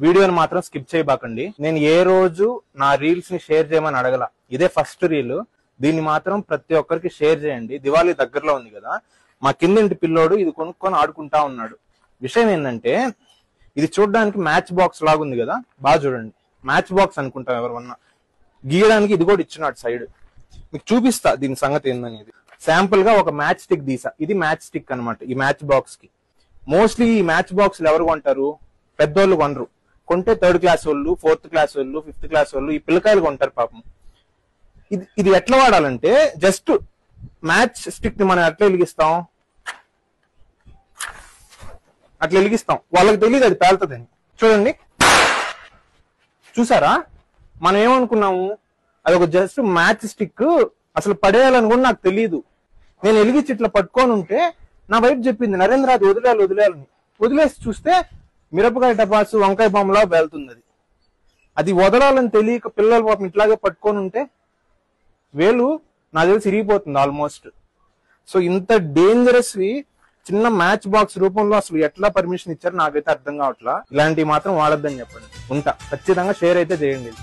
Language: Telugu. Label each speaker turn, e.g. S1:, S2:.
S1: వీడియోని మాత్రం స్కిప్ చేయబాకండి. నేను ఏ రోజు నా రీల్స్ ని షేర్ చేయమని అడగల, ఇదే ఫస్ట్ రీల్. దీన్ని మాత్రం ప్రతి ఒక్కరికి షేర్ చేయండి. దివాళీ దగ్గరలో ఉంది కదా, మా కిందింటి పిల్లోడు ఇది కొనుక్కొని ఆడుకుంటా ఉన్నాడు. విషయం ఏంటంటే ఇది చూడడానికి మ్యాచ్ బాక్స్ లాగుంది కదా, బాగా చూడండి. మ్యాచ్ బాక్స్ అనుకుంటాం ఎవరన్నా, గీయడానికి ఇది కూడా ఇచ్చినాడు సైడ్. మీకు చూపిస్తా దీని సంగతి ఏందనేది. శాంపుల్ గా ఒక మ్యాచ్ స్టిక్ తీసా. ఇది మ్యాచ్ స్టిక్ అనమాట ఈ మ్యాచ్ బాక్స్ కి. మోస్ట్లీ ఈ మ్యాచ్ బాక్స్ ఎవరు కొంటారు? పెద్దోళ్ళు కొనరు. కొంటే 3rd క్లాస్ వాళ్ళు, 4th క్లాస్ వాళ్ళు, 5th క్లాస్ వాళ్ళు, ఈ పిల్లకాయలు కొంటారు పాపం. ఇది ఎట్లా వాడాలంటే, జస్ట్ మ్యాచ్ స్టిక్ ని మనం ఎట్లా వెలిగిస్తాం, అట్లా వెలిగిస్తాం. వాళ్ళకి తెలియదు అది పేలుతుందని. చూడండి, చూసారా? మనం ఏమనుకున్నాము, అది ఒక జస్ట్ మ్యాచ్ స్టిక్, అసలు పడేయాలని కూడా నాకు తెలియదు. నేను వెలిగించి ఇట్లా పట్టుకొని ఉంటే నా వైపు చెప్పింది, నరేంద్ర అది వదిలేయాలని. వదిలేసి చూస్తే మిరపకాయ టపాసు, వంకాయ బొమ్మలా పేలుతుంది. అది వదలాలని తెలియక పిల్లలు పాపం ఇట్లాగే పట్టుకొని ఉంటే వేలు నా తెలిసి ఇరిగిపోతుంది ఆల్మోస్ట్. సో ఇంత డేంజరస్ వి చిన్న మ్యాచ్ బాక్స్ రూపంలో అసలు ఎట్లా పర్మిషన్ ఇచ్చారు నాకైతే అర్థం కావట్లా. ఇలాంటివి మాత్రం వాడొద్దని చెప్పండి. ఉంటా, ఖచ్చితంగా షేర్ అయితే చేయండి.